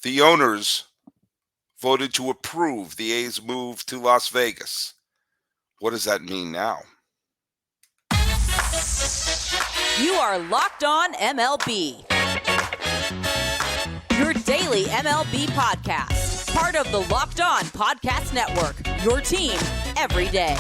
The owners voted to approve the A's move to Las Vegas. What does that mean now? You are Locked On MLB. Your daily MLB podcast. Part of the Locked On Podcast Network. Your team every day.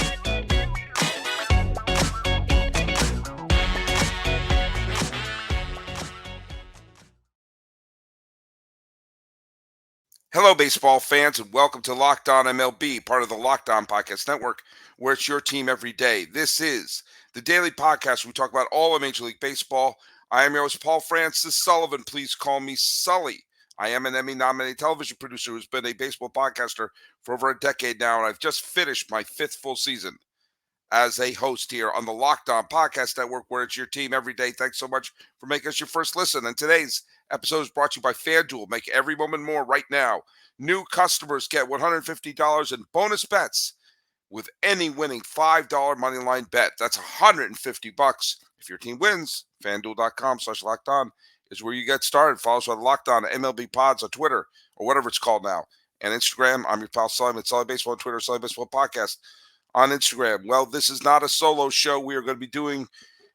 Hello, baseball fans, and welcome to Locked On MLB, part of the Locked On Podcast Network, where it's your team every day. This is the daily podcast where we talk about all of Major League Baseball. I am your host, Paul Francis Sullivan. Please call me Sully. I am an Emmy-nominated television producer who's been a baseball podcaster for over a decade now, and I've just finished my 5th full season as a host here on the Locked On Podcast Network, where it's your team every day. Thanks so much for making us your first listen. And today's episode is brought to you by FanDuel. Make every moment more right now. New customers get $150 in bonus bets with any winning $5 moneyline bet. That's $150 if your team wins. FanDuel.com/LockedOn is where you get started. Follow us on Locked On MLB Pods on Twitter or whatever it's called now. And Instagram, I'm your pal Sully at Sully Baseball on Twitter, Sully Baseball Podcast on Instagram. Well, this is not a solo show. We are going to be doing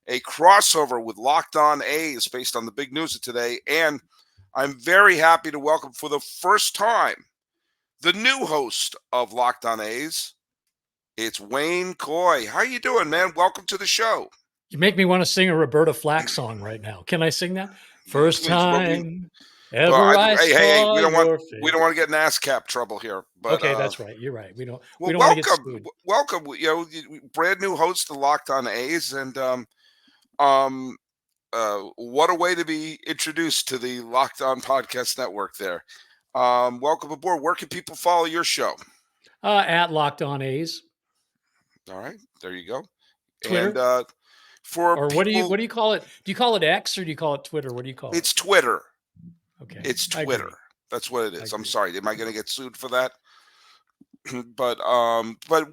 a crossover with Locked On A's based on the big news of today. And I'm very happy to welcome for the first time the new host of Locked On A's. It's Wayne Coy. How you doing, man? Welcome to the show. You make me want to sing a Roberta Flack song right now. Can I sing that? First time ever hey, we don't want to get in ASCAP trouble here. But, okay, that's right. You're right. We don't welcome, want to get sued. Welcome. Brand new host of Locked On A's, and what a way to be introduced to the Locked On Podcast Network there. Welcome aboard. Where can people follow your show? At Locked On A's. All right, there you go. Twitter. And what do you call it? Do you call it X or do you call it Twitter? What do you call it? It's Twitter. Okay. It's Twitter. That's what it is. I'm sorry. Am I going to get sued for that? But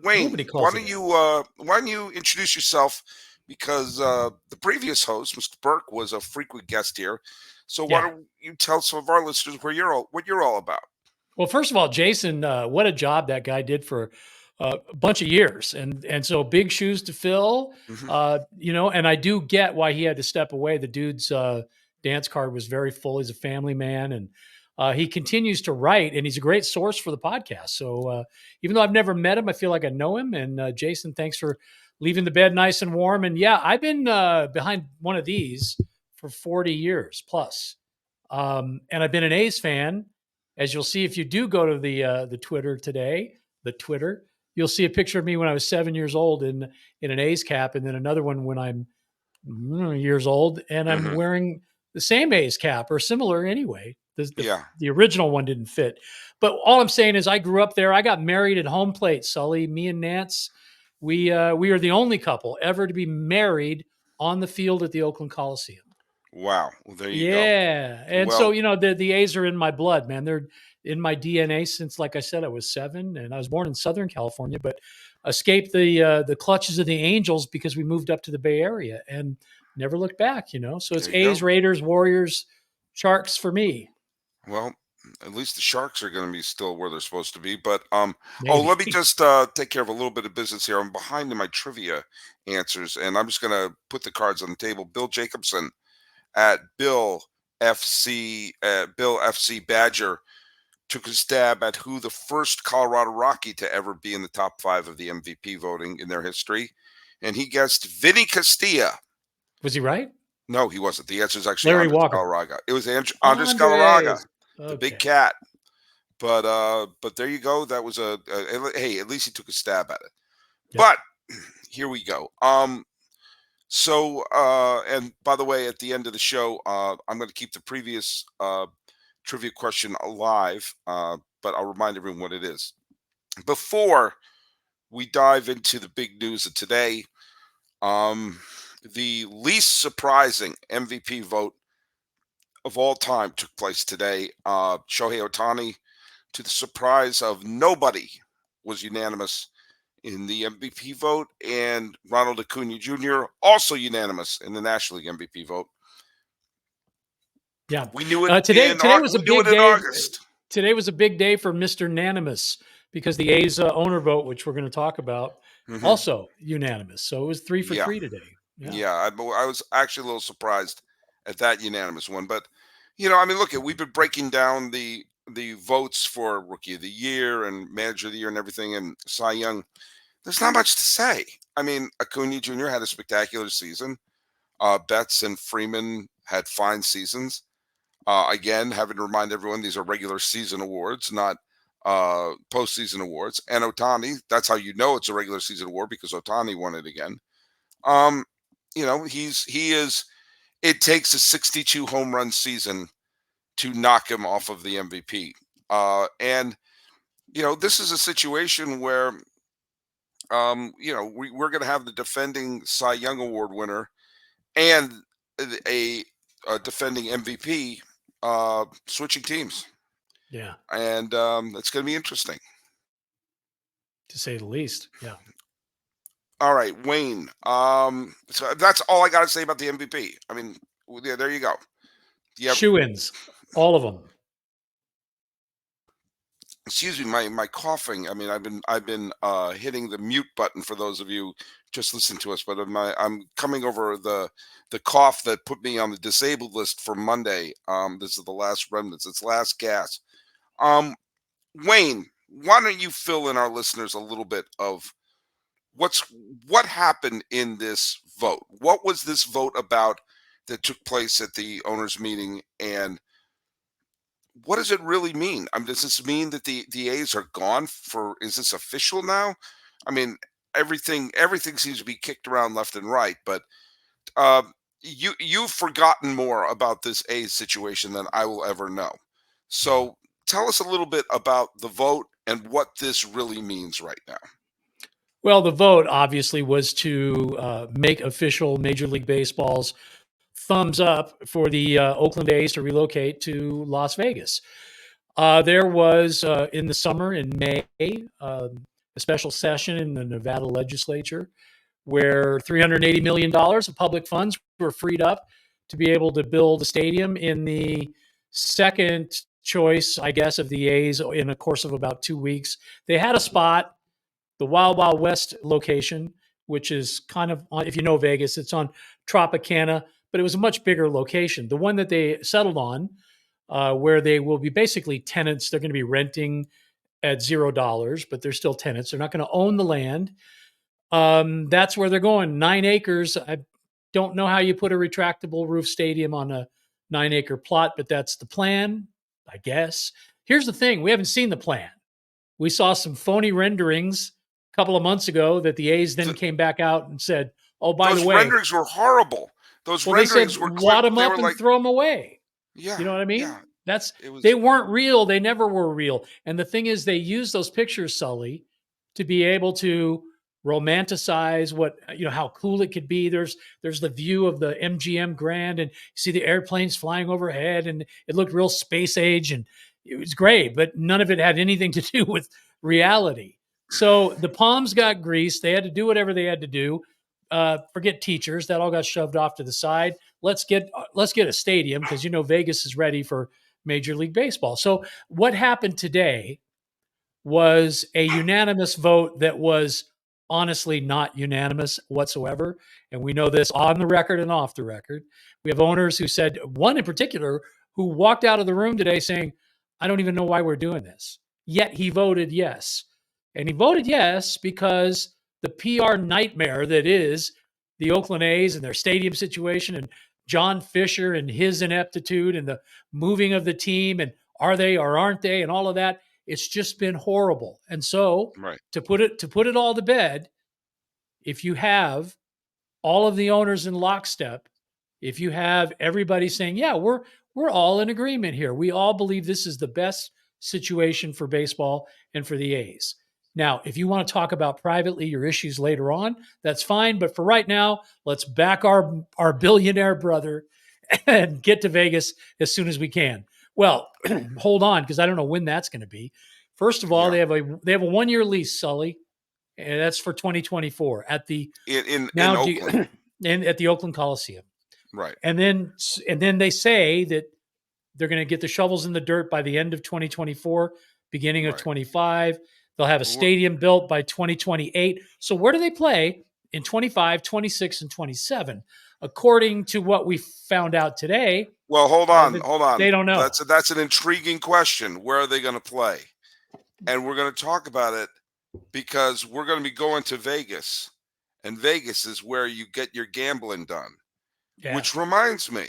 Wayne, why don't you introduce yourself? Because the previous host, Mr. Burke, was a frequent guest here. So why don't you tell some of our listeners what you're all about? Well, first of all, Jason, what a job that guy did for a bunch of years, and so big shoes to fill. Mm-hmm. And I do get why he had to step away. The dude's dance card was very full. He's a family man, and he continues to write, and he's a great source for the podcast. So even though I've never met him, I feel like I know him. And Jason, thanks for leaving the bed nice and warm. And yeah, I've been behind one of these for 40 years plus. And I've been an A's fan. As you'll see, if you do go to the Twitter today, you'll see a picture of me when I was 7 years old in an A's cap, and then another one when I'm years old, and I'm wearing the same A's cap or similar anyway. The original one didn't fit. But all I'm saying is I grew up there. I got married at home plate, Sully. Me and Nance, we are the only couple ever to be married on the field at the Oakland Coliseum. Wow. Well, there you go. Yeah. And so, the A's are in my blood, man. They're in my DNA since, like I said, I was 7, and I was born in Southern California, but escaped the clutches of the Angels because we moved up to the Bay Area and never looked back, So it's A's, Raiders, Warriors, Sharks for me. Well, at least the Sharks are going to be still where they're supposed to be. But let me just take care of a little bit of business here. I'm behind in my trivia answers, and I'm just going to put the cards on the table. Bill Jacobson at Bill FC Badger took a stab at who the first Colorado Rocky to ever be in the top 5 of the MVP voting in their history, and he guessed Vinny Castilla. Was he right? No, he wasn't. The answer is actually Larry Andres Walker. Galarraga. It was Andres Galarraga, the big cat. But there you go. That was hey, at least he took a stab at it. Yep. But here we go. So, and by the way, at the end of the show, I'm going to keep the previous trivia question alive, but I'll remind everyone what it is. Before we dive into the big news of today, the least surprising MVP vote of all time took place today. Shohei Ohtani, to the surprise of nobody, was unanimous in the MVP vote, and Ronald Acuna Jr. also unanimous in the National League MVP vote. Yeah. We knew it Today was a big in day. August. Today was a big day for Mr. Unanimous because the A's owner vote, which we're going to talk about, Mhm. also unanimous. So it was 3 for Yeah. 3 today. Yeah. Yeah, I was actually a little surprised at that unanimous one, but I mean, look, we've been breaking down the votes for Rookie of the Year and Manager of the Year and everything, and Cy Young. There's not much to say. I mean, Acuna Jr. had a spectacular season. Betts and Freeman had fine seasons. Again, having to remind everyone these are regular season awards, not postseason awards. And Ohtani, that's how you know it's a regular season award because Ohtani won it again. Um, he is. It takes a 62 home run season to knock him off of the MVP. And this is a situation where we're going to have the defending Cy Young Award winner and a, a defending MVP switching teams, Yeah. and it's going to be interesting. To say the least. Yeah. All right, Wayne. So that's all I got to say about the MVP. I mean, yeah, there you go. Yeah. Shoe-ins, all of them. Excuse me, my coughing. I mean, I've been hitting the mute button for those of you just listening to us, but I'm coming over the cough that put me on the disabled list for Monday. This is the last remnants. It's last gas. Wayne, why don't you fill in our listeners a little bit of what happened in this vote? What was this vote about that took place at the owners' meeting, and what does it really mean? I mean, does this mean that the A's are gone for? Is this official now? I mean, everything seems to be kicked around left and right, but uh, you've forgotten more about this A's situation than I will ever know. So tell us a little bit about the vote and what this really means right now. Well, the vote obviously was to make official Major League Baseball's thumbs up for the Oakland A's to relocate to Las Vegas. There was in the summer in May a special session in the Nevada legislature where $380 million of public funds were freed up to be able to build a stadium in the second choice, I guess, of the A's in a course of about 2 weeks. They had a spot, the Wild Wild West location, which is kind of on, if you know Vegas, it's on Tropicana, but it was a much bigger location. The one that they settled on, where they will be basically tenants, they're going to be renting at $0, but they're still tenants. They're not going to own the land. That's where they're going. 9 acres. I don't know how you put a retractable roof stadium on a 9-acre plot, but that's the plan, I guess. Here's the thing. We haven't seen the plan. We saw some phony renderings a couple of months ago that the A's then came back out and said, oh, by the way. Those renderings were horrible. Those renderings they said, were wad them they up were and like, throw them away. yeah, You know what I mean? Yeah. They weren't real. They never were real. And the thing is, they used those pictures, Sully, to be able to romanticize how cool it could be. There's the view of the MGM Grand, and you see the airplanes flying overhead, and it looked real space age, and it was great, but none of it had anything to do with reality. So the palms got greased. They had to do whatever they had to do. Forget teachers. That all got shoved off to the side. Let's get a stadium because Vegas is ready for Major League Baseball. So what happened today was a unanimous vote that was honestly not unanimous whatsoever. And we know this on the record and off the record. We have owners who said, one in particular, who walked out of the room today saying, I don't even know why we're doing this. Yet he voted yes. And he voted yes because the PR nightmare that is the Oakland A's and their stadium situation and John Fisher and his ineptitude and the moving of the team and are they or aren't they and all of that, it's just been horrible. And so right. to put it all to bed, if you have all of the owners in lockstep, if you have everybody saying, yeah, we're all in agreement here. We all believe this is the best situation for baseball and for the A's. Now, if you want to talk about privately your issues later on, that's fine. But for right now, let's back our billionaire brother and get to Vegas as soon as we can. Well, hold on, because I don't know when that's going to be. First of all, they have a 1-year lease, Sully, and that's for 2024 at the in Oakland. and at the Oakland Coliseum. Right. And then they say that They're going to get the shovels in the dirt by the end of 2024, beginning of Right. 25. They'll have a stadium built by 2028. So where do they play in 25, 26, and 27? According to what we found out today, Well, hold on. they don't know. That's an intriguing question. Where are they going to play? And we're going to talk about it because we're going to be going to Vegas, and Vegas is where you get your gambling done. Yeah. Which reminds me,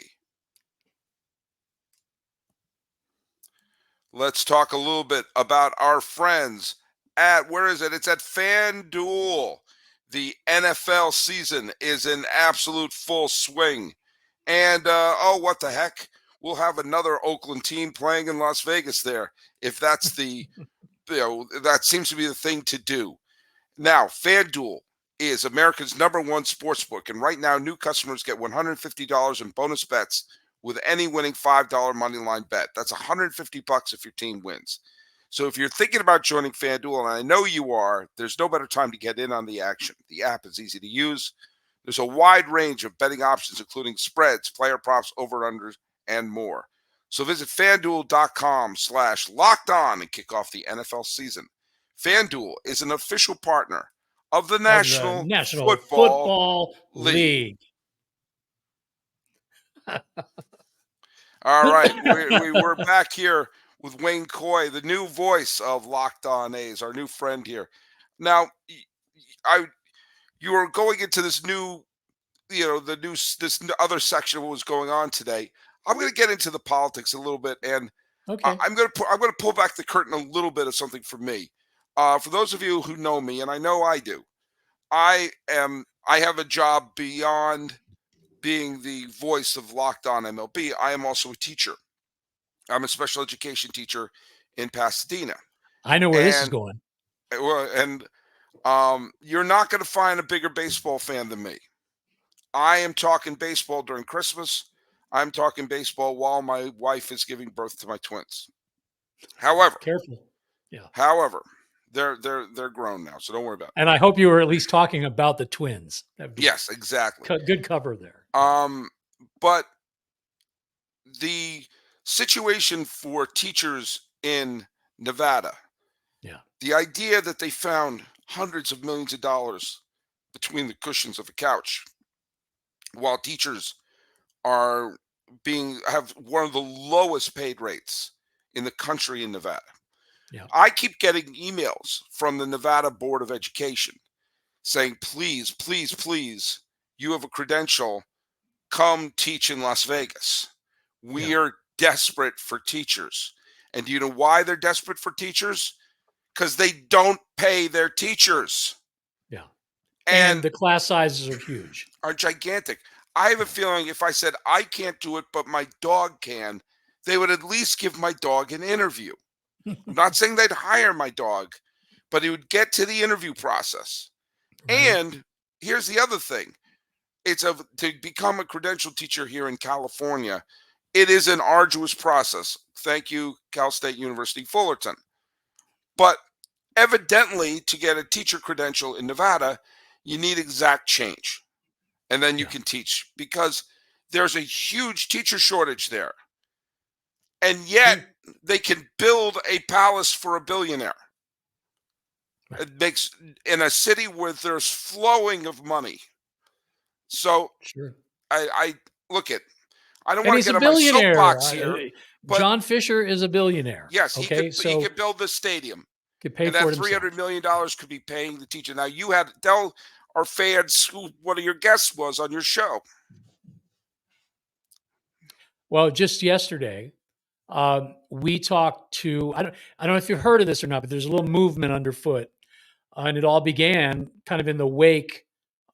let's talk a little bit about our friends at, where is it? It's at FanDuel. The NFL season is in absolute full swing. And, oh, what the heck? We'll have another Oakland team playing in Las Vegas there. If that's that seems to be the thing to do. Now, FanDuel is America's #1 sportsbook. And right now, new customers get $150 in bonus bets with any winning $5 money line bet. That's $150 if your team wins. So if you're thinking about joining FanDuel, and I know you are, there's no better time to get in on the action. The app is easy to use. There's a wide range of betting options, including spreads, player props, over-unders, and more. So visit FanDuel.com/LockedOn and kick off the NFL season. FanDuel is an official partner of the National Football League. All right, we're back here with Wayne Coy, the new voice of Locked On A's, our new friend here. Now, you are going into this new, this other section of what was going on today. I'm going to get into the politics a little bit, and okay. I'm going to pull back the curtain a little bit of something for me. For those of you who know me, and I know I do, I have a job beyond being the voice of Locked On MLB. I am also a teacher. I'm a special education teacher in Pasadena. I know where this is going. And you're not going to find a bigger baseball fan than me. I am talking baseball during Christmas. I'm talking baseball while my wife is giving birth to my twins. However, careful. Yeah. However, they're grown now, so don't worry about it. And I hope you were at least talking about the twins. Yes, exactly. Good cover there. But the situation for teachers in Nevada, the idea that they found hundreds of millions of dollars between the cushions of a couch while teachers have one of the lowest paid rates in the country in Nevada. Yeah. I keep getting emails from the Nevada Board of Education saying, please, please, please, you have a credential, come teach in Las Vegas. We are desperate for teachers. And do you know why they're desperate for teachers? Because they don't pay their teachers. Yeah. And the class sizes are huge. Are gigantic. I have a feeling if I said I can't do it, but my dog can, they would at least give my dog an interview. I'm not saying they'd hire my dog, but he would get to the interview process. Right. And here's the other thing. To become a credentialed teacher here in California, it is an arduous process. Thank you, Cal State University Fullerton. But evidently, to get a teacher credential in Nevada, you need exact change. And then you can teach, because there's a huge teacher shortage there. And yet they can build a palace for a billionaire. Right. It makes, in a city where there's flowing of money. So I look at, I don't want to get on my soapbox here. But John Fisher is a billionaire. Yes, he could build the stadium. Could pay and for that $300 million could be paying the teacher. Now, you had to tell our fans who one of your guests was on your show. Well, just yesterday, we talked to, I don't know if you've heard of this or not, but there's a little movement underfoot. And it all began kind of in the wake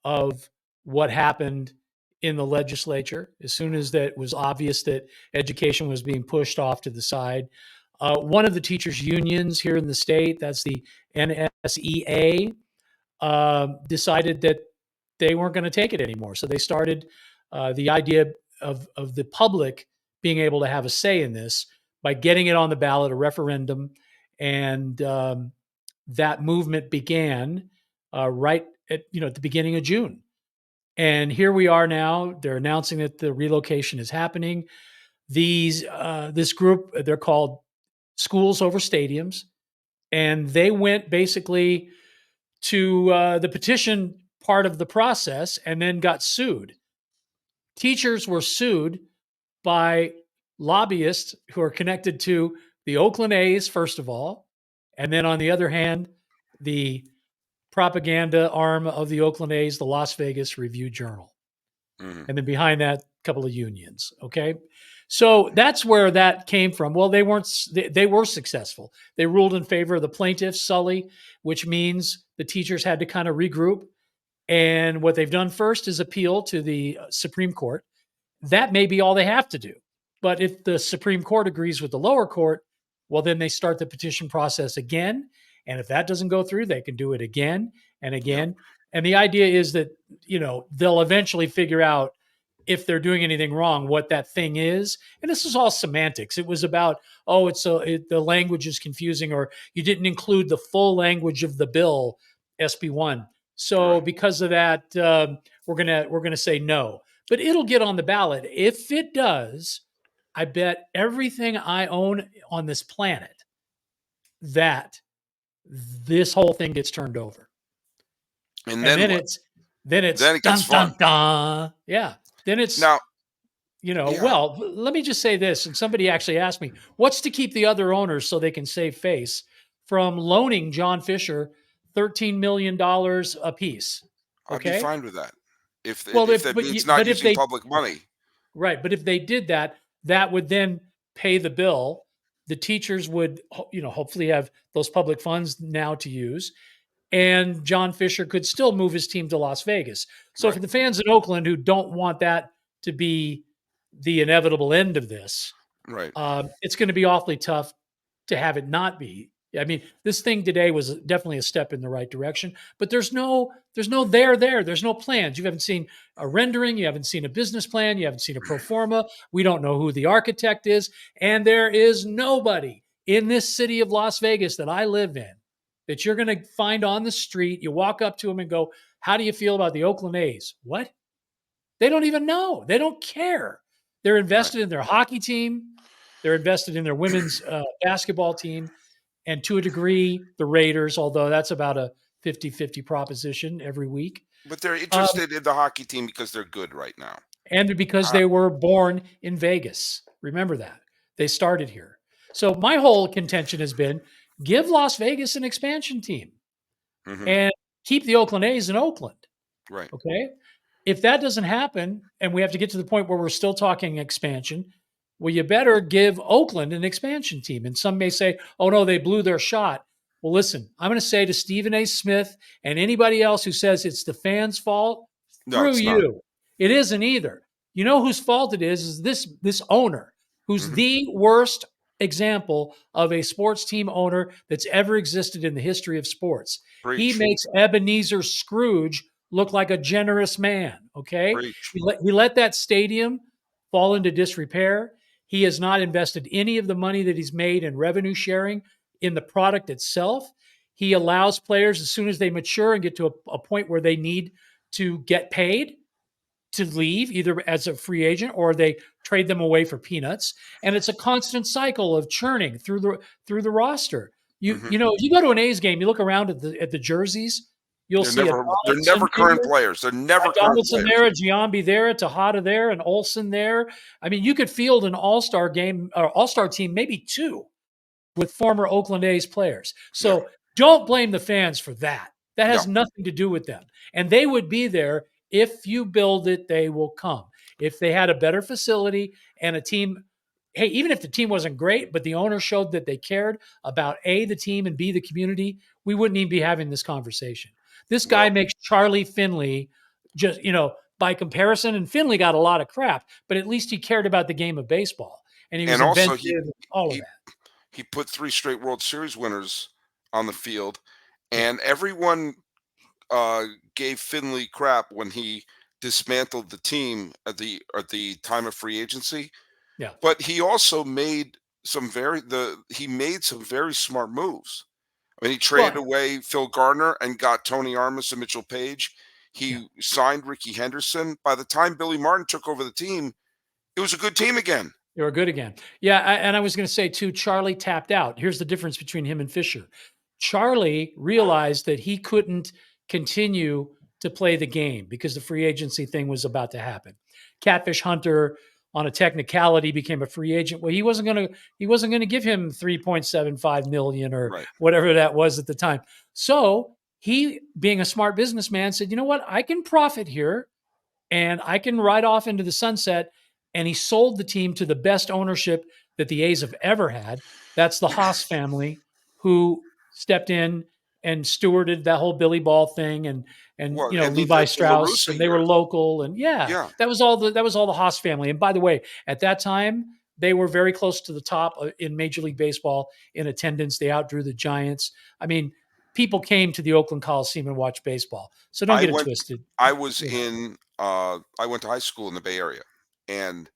of what happened in the legislature. As soon as that was obvious that education was being pushed off to the side, one of the teachers' unions here in the state, that's the NSEA, decided that they weren't going to take it anymore. So they started the idea of the public being able to have a say in this by getting it on the ballot, a referendum. And that movement began right at the beginning of June. And here we are now. They're announcing that the relocation is happening. this group, they're called Schools Over Stadiums, and they went basically to the petition part of the process and then got sued. Teachers were sued by lobbyists who are connected to the Oakland A's, first of all, and then on the other hand, the propaganda arm of the Oakland A's, the Las Vegas Review-Journal. Mhm. And then behind that, a couple of unions. Okay. So that's where that came from. Well, they were successful. They ruled in favor of the plaintiff, Sully, which means the teachers had to kind of regroup. And what they've done first is appeal to the Supreme Court. That may be all they have to do. But if the Supreme Court agrees with the lower court, well, then they start the petition process again. And if that doesn't go through, they can do it again and again. And the idea is that, they'll eventually figure out if they're doing anything wrong, what that thing is. And this is all semantics. It was about, the language is confusing, or you didn't include the full language of the bill, SB1. So Right. because of that, we're gonna say no. But it'll get on the ballot. If it does, I bet everything I own on this planet that this whole thing gets turned over. And And then then what? it's Then it dun gets dun fun. dun. Yeah. Then it's Now, yeah. well, let me just say this. And somebody actually asked me, what's to keep the other owners so they can save face from loaning John Fisher $13 million a piece? I'd be Okay. fine with that. If Well, that means not if using they, public money. right. But if they did that, that would then pay the bill. The teachers would, hopefully have those public funds now to use. And John Fisher could still move his team to Las Vegas. So Right. for the fans in Oakland who don't want that to be the inevitable end of this, Right. it's going to be awfully tough to have it not be. I mean, this thing today was definitely a step in the right direction, but there's no there's no plans. You haven't seen a rendering, you haven't seen a business plan, you haven't seen a pro forma. We don't know who the architect is, and there is nobody in this city of Las Vegas that I live in that you're going to find on the street. You walk up to them and go, "How do you feel about the Oakland A's?" What? They don't even know. They don't care. They're invested in their hockey team. They're invested in their women's basketball team. And to a degree, the Raiders, although that's about a 50-50 proposition every week. But they're interested in the hockey team because they're good right now. And because Uh, they were born in Vegas. Remember that. They started here. So my whole contention has been give Las Vegas an expansion team mhm. and keep the Oakland A's in Oakland. Right. Okay. If that doesn't happen, and we have to get to the point where we're still talking expansion, well, you better give Oakland an expansion team. And some may say, oh, no, they blew their shot. Well, listen, I'm going to say to Stephen A. Smith and anybody else who says it's the fans' fault, No, screw it's not. you. It isn't either. You know whose fault it is this owner, who's Mhm. the worst example of a sports team owner that's ever existed in the history of sports. He Preach. makes Ebenezer Scrooge look like a generous man, okay? Preach. He let that stadium fall into disrepair. He has not invested any of the money that he's made in revenue sharing in the product itself. He allows players, as soon as they mature and get to a point where they need to get paid, to leave either as a free agent or they trade them away for peanuts. And it's a constant cycle of churning through the roster. You Mhm. know, you go to an A's game, you look around at the jerseys, you'll They're see never Donaldson current here, players. They're never a current Donaldson players. there, a Giambi there, a Tejada there, an Olsen there. I mean, you could field an all-star game or all-star team, maybe two, with former Oakland A's players. So don't blame the fans for that. That has nothing to do with them. And they would be there. If you build it, they will come. If they had a better facility and a team, hey, even if the team wasn't great, but the owner showed that they cared about A, the team, and B, the community, we wouldn't even be having this conversation. This guy Well, makes Charlie Finley just, by comparison, and Finley got a lot of crap, but at least he cared about the game of baseball. And he was and also inventive, all of he that. he put 3 straight World Series winners on the field, and everyone gave Finley crap when he dismantled the team at the time of free agency. Yeah. But he also made he made some very smart moves. I mean, he traded Well, away Phil Gardner and got Tony Armas and Mitchell Page. yeah. He signed Rickey Henderson. By the time Billy Martin took over the team, it was a good team again. They were good again. Yeah, and I was going to say too, Charlie tapped out. Here's the difference between him and Fisher. Charlie realized that he couldn't continue to play the game because the free agency thing was about to happen. Catfish Hunter, on a technicality, became a free agent. Well, he wasn't going to give him 3.75 million or Right. whatever that was at the time. So he, being a smart businessman, said, "You know what? I can profit here and I can ride off into the sunset." And he sold the team to the best ownership that the A's have ever had. That's the Haas family, who stepped in and stewarded that whole Billy Ball thing, and Well, and Levi the Strauss, LaRussa and they were years. local, and yeah, Yeah. that was all the Haas family. And by the way, at that time, they were very close to the top in Major League Baseball in attendance. They outdrew the Giants. I mean, people came to the Oakland Coliseum and watched baseball. So don't I get it went twisted. I was Yeah. in I went to high school in the Bay Area, and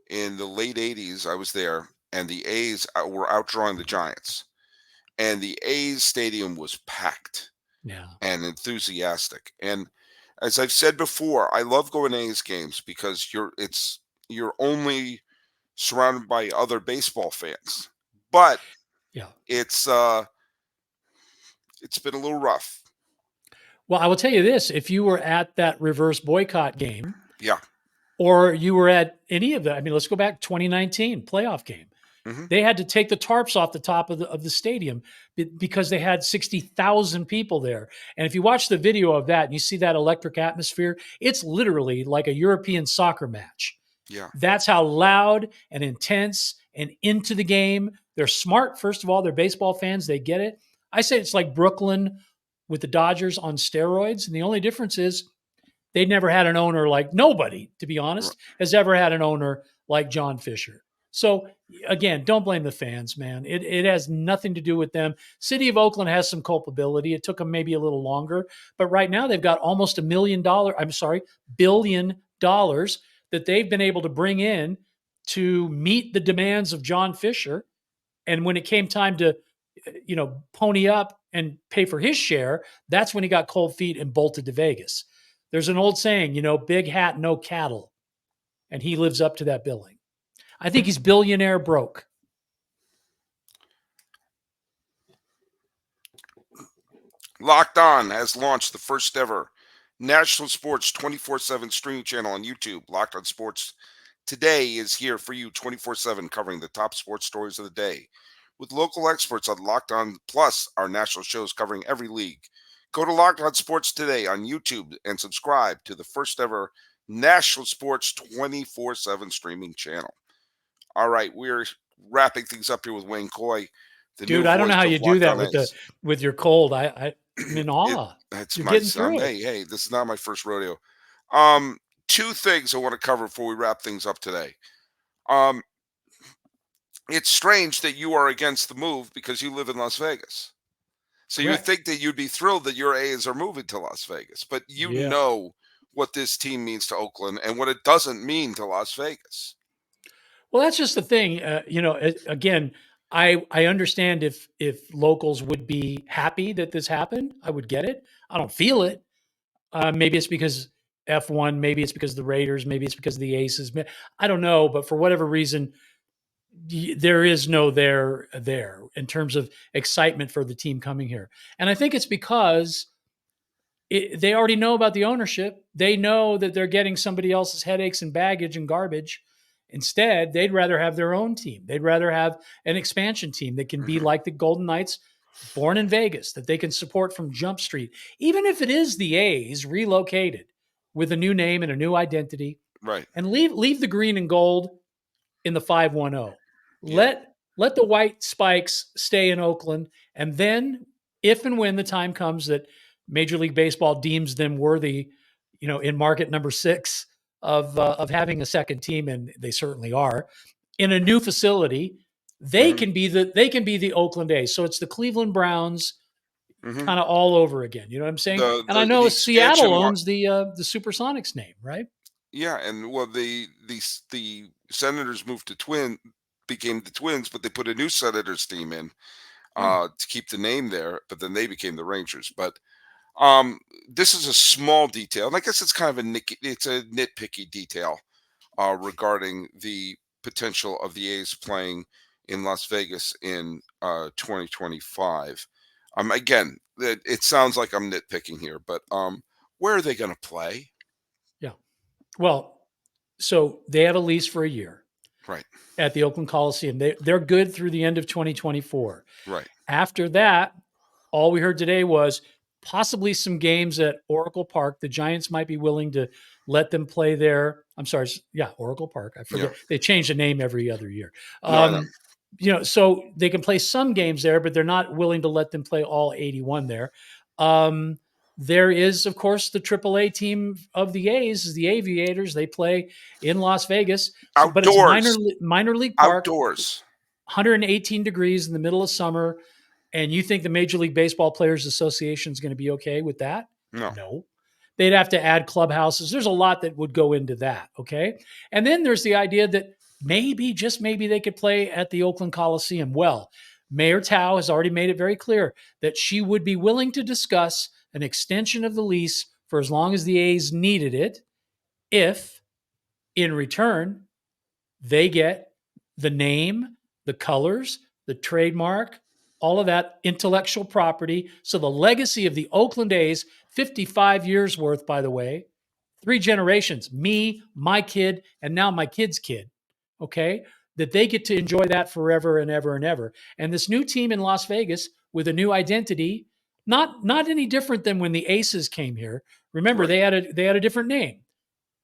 in the late 80s I was there, and the A's were outdrawing the Giants, and the A's stadium was packed Yeah. and enthusiastic. And as I've said before, I love going to A's games because you're only surrounded by other baseball fans. But Yeah. it's it's been a little rough. Well, I will tell you this: if you were at that reverse boycott game, Yeah. or you were at any of the, I mean, let's go back 2019 playoff game. Hmm. They had to take the tarps off the top of the stadium because they had 60,000 people there. And if you watch the video of that and you see that electric atmosphere, it's literally like a European soccer match. Yeah. That's how loud and intense and into the game. They're smart. First of all, they're baseball fans. They get it. I say it's like Brooklyn with the Dodgers on steroids. And the only difference is they never had an owner like, nobody, to be r- honest, has ever had an owner like John Fisher. So again, don't blame the fans, man. It has nothing to do with them. City of Oakland has some culpability. It took them maybe a little longer, but right now they've got almost $1 billion that they've been able to bring in to meet the demands of John Fisher. And when it came time to, pony up and pay for his share, that's when he got cold feet and bolted to Vegas. There's an old saying, big hat, no cattle. And he lives up to that billing. I think he's billionaire broke. Locked On has launched the first ever national sports 24/7 streaming channel on YouTube. Locked On Sports Today is here for you 24/7, covering the top sports stories of the day with local experts on Locked On, plus our national shows covering every league. Go to Locked On Sports Today on YouTube and subscribe to the first ever national sports 24/7 streaming channel. All right, we're wrapping things up here with Wayne Coy, the new Dude, I don't know voice how of you do Locked that On with the A's. with your cold. I'm in It awe. that's You're my getting son. through it. Hey, this is not my first rodeo. Um, Two things I want to cover before we wrap things up today. Um, it's strange that you are against the move because you live in Las Vegas. So you would Correct. think that you'd be thrilled that your A's are moving to Las Vegas, but you Yeah. know what this team means to Oakland and what it doesn't mean to Las Vegas. Well, that's just the thing. Again, I understand if locals would be happy that this happened. I would get it. I don't feel it. Maybe it's because F1. Maybe it's because of the Raiders. Maybe it's because of the Aces. I don't know. But for whatever reason, there is no there in terms of excitement for the team coming here. And I think it's because they already know about the ownership. They know that they're getting somebody else's headaches and baggage and garbage. Instead, they'd rather have their own team. They'd rather have an expansion team that can be Hmm. like the Golden Knights, born in Vegas, that they can support from Jump Street, even if it is the A's relocated with a new name and a new identity, Right. and leave the green and gold in the 510. Yeah. Let the white spikes stay in Oakland, and then if and when the time comes that Major League Baseball deems them worthy, in market number 6 of having a second team, and they certainly are, in a new facility, they Hmm. can be the Oakland A's. So it's the Cleveland Browns Hmm. kind of all over again. You know what I'm saying? And I The know Seattle expansion. owns the Supersonics name, right? Yeah, and well, the Senators moved to became the Twins, but they put a new Senators team in Yeah. to keep the name there. But then they became the Rangers. But um, this is a small detail, and I guess it's kind of it's a nitpicky detail regarding the potential of the A's playing in Las Vegas in 2025. Again, it sounds like I'm nitpicking here, but where are they going to play? Yeah. Well, so they have a lease for a year Right, at the Oakland Coliseum. They're good through the end of 2024. right. After that, all we heard today was possibly some games at Oracle Park. The Giants might be willing to let them play there. I'm sorry. Yeah, Oracle Park. I forget. Yeah. They change the name every other year. No, I know. So they can play some games there, but they're not willing to let them play all 81 there. There is, of course, the AAA team of the A's, the Aviators. They play in Las Vegas, but it's Outdoors. minor league park, Outdoors. 118 degrees in the middle of summer. And you think the Major League Baseball Players Association is going to be okay with that? No. They'd have to add clubhouses. There's a lot that would go into that. Okay. And then there's the idea that maybe, just maybe, they could play at the Oakland Coliseum. Well, Mayor Tao has already made it very clear that she would be willing to discuss an extension of the lease for as long as the A's needed it, if in return they get the name, the colors, the trademark, all of that intellectual property. So the legacy of the Oakland A's, 55 years worth, by the way, 3 generations, me, my kid, and now my kid's kid, okay, that they get to enjoy that forever and ever and ever. And this new team in Las Vegas with a new identity, not any different than when the Aces came here. Remember, Right. they had a different name.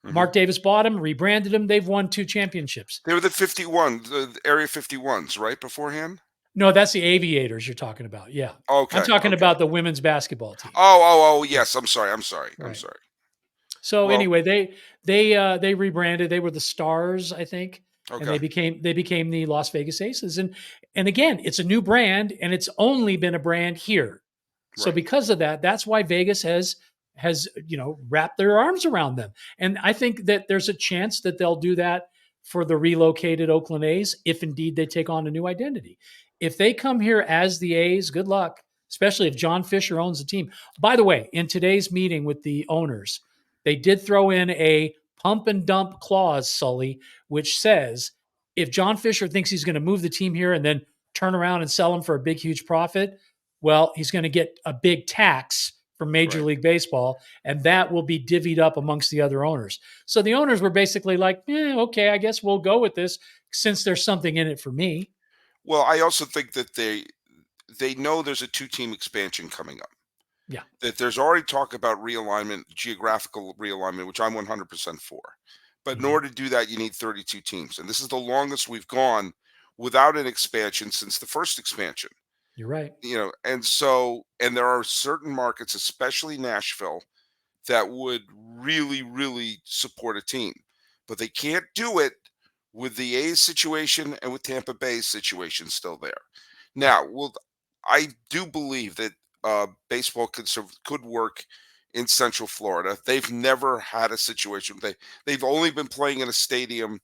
Mhm. Mark Davis bought them, rebranded them. They've won 2 championships. They were the 51, the Area 51s, right, beforehand? No, that's the Aviators you're talking about. Yeah. Okay. I'm talking Okay. about the women's basketball team. Oh, yes. I'm sorry. I'm sorry. Right. So Well, anyway, they rebranded. They were the Stars, I think, and okay. they became the Las Vegas Aces. And again, it's a new brand, and it's only been a brand here. So Right. because of that, that's why Vegas has wrapped their arms around them. And I think that there's a chance that they'll do that for the relocated Oakland A's, if indeed they take on a new identity. If they come here as the A's, good luck, especially if John Fisher owns the team. By the way, in today's meeting with the owners, they did throw in a pump and dump clause, Sully, which says if John Fisher thinks he's going to move the team here and then turn around and sell them for a big, huge profit, well, he's going to get a big tax from Major Right. League Baseball, and that will be divvied up amongst the other owners. So the owners were basically like, okay, I guess we'll go with this since there's something in it for me. Well, I also think that they know there's a 2-team expansion coming up. Yeah. That there's already talk about realignment, geographical realignment, which I'm 100% for. But in Mhm. order to do that, you need 32 teams. And this is the longest we've gone without an expansion since the first expansion. You're right. And there are certain markets, especially Nashville, that would really, really support a team. But they can't do it with the A's situation and with Tampa Bay's situation still there. Now, I do believe that baseball could work in Central Florida. They've never had a situation. They've only been playing in a stadium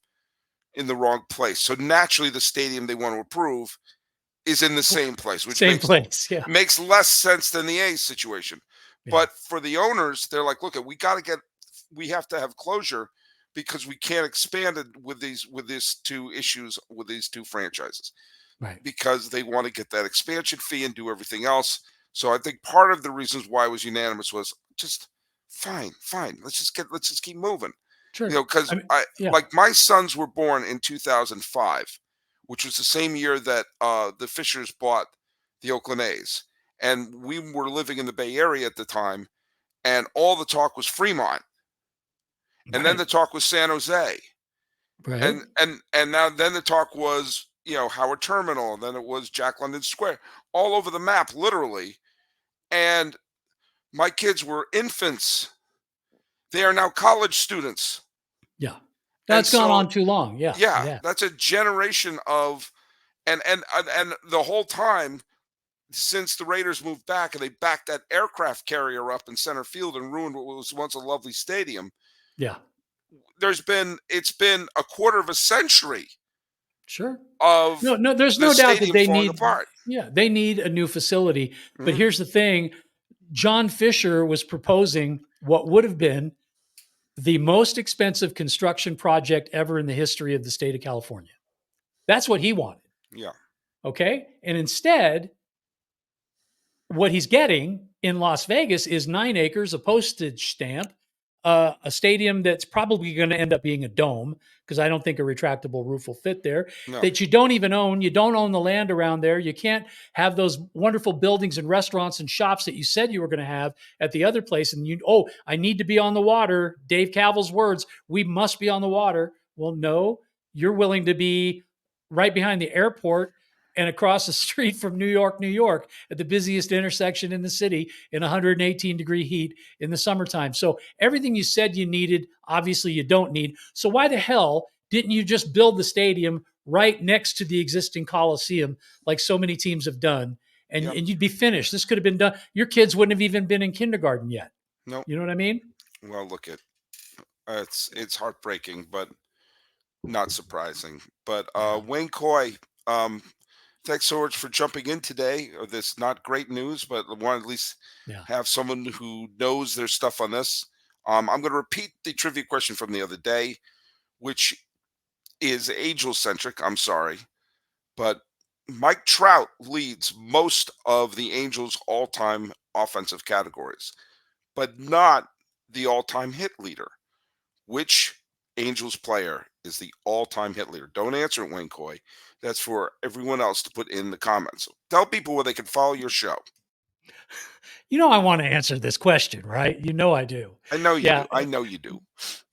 in the wrong place. So naturally, the stadium they want to approve is in the same place, which place. Yeah. makes less sense than the A's situation. Yeah. But for the owners, they're like, look, we have to have closure because we can't expand it with these 2 issues with these 2 franchises. Right. Because they want to get that expansion fee and do everything else. So I think part of the reasons why it was unanimous was just fine. Let's just keep moving. Sure. Because like my sons were born in 2005, which was the same year that the Fishers bought the Oakland A's. And we were living in the Bay Area at the time, and all the talk was Fremont. And then the talk was San Jose. Right. And now then the talk was, Howard Terminal, and then it was Jack London Square, all over the map, literally. And my kids were infants. They are now college students. Yeah. That's gone on too long. Yeah. Yeah. That's a generation of, and the whole time since the Raiders moved back and they backed that aircraft carrier up in center field and ruined what was once a lovely stadium. Yeah. It's been a quarter of a century. Sure. Of no, there's no doubt that they need apart. Yeah, they need a new facility. Mm-hmm. But here's the thing: John Fisher was proposing what would have been the most expensive construction project ever in the history of the state of California. That's what he wanted. Yeah. Okay. And instead, what he's getting in Las Vegas is 9 acres, a postage stamp, a stadium that's probably going to end up being a dome because I don't think a retractable roof will fit there, No. that you don't even own. You don't own the land around there. You can't have those wonderful buildings and restaurants and shops that you said you were going to have at the other place. And I need to be on the water. Dave Cavill's words, we must be on the water. Well, no, you're willing to be right behind the airport and across the street from New York, at the busiest intersection in the city in 118-degree heat in the summertime. So everything you said you needed, obviously you don't need. So why the hell didn't you just build the stadium right next to the existing Coliseum like so many teams have done? And, Yep. and you'd be finished. This could have been done. Your kids wouldn't have even been in kindergarten yet. No. You know what I mean? Well, look at it's heartbreaking, but not surprising. But Wayne Coy, thanks so much for jumping in today. This not great news, but I want to at least have someone who knows their stuff on this. I'm going to repeat the trivia question from the other day, which is Angel-centric. I'm sorry. But Mike Trout leads most of the Angels' all-time offensive categories, but not the all-time hit leader. Which Angels player is the all-time hit leader? Don't answer it, Wayne Coy. That's for everyone else to put in the comments. Tell people where they can follow your show. I want to answer this question, right? I do. I know you do. I know you do.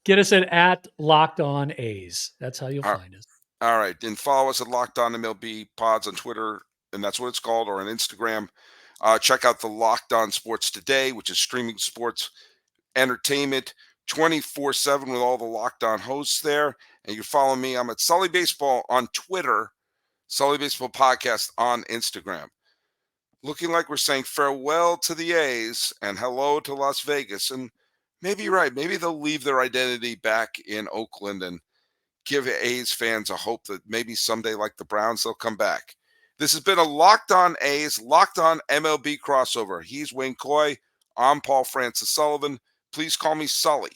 Get us at LockedOn A's. That's how you'll find us. All right. Then follow us at LockedOn MLB Pods on Twitter, and that's what it's called, or on Instagram. Check out the Locked On Sports Today, which is streaming sports entertainment 24/7 with all the Locked On hosts there. And you can follow me. I'm at Sully Baseball on Twitter, Sully Baseball Podcast on Instagram. Looking like we're saying farewell to the A's and hello to Las Vegas. And maybe you're right. Maybe they'll leave their identity back in Oakland and give A's fans a hope that maybe someday, like the Browns, they'll come back. This has been a Locked On A's, Locked On MLB crossover. He's Wayne Coy. I'm Paul Francis Sullivan. Please call me Sully.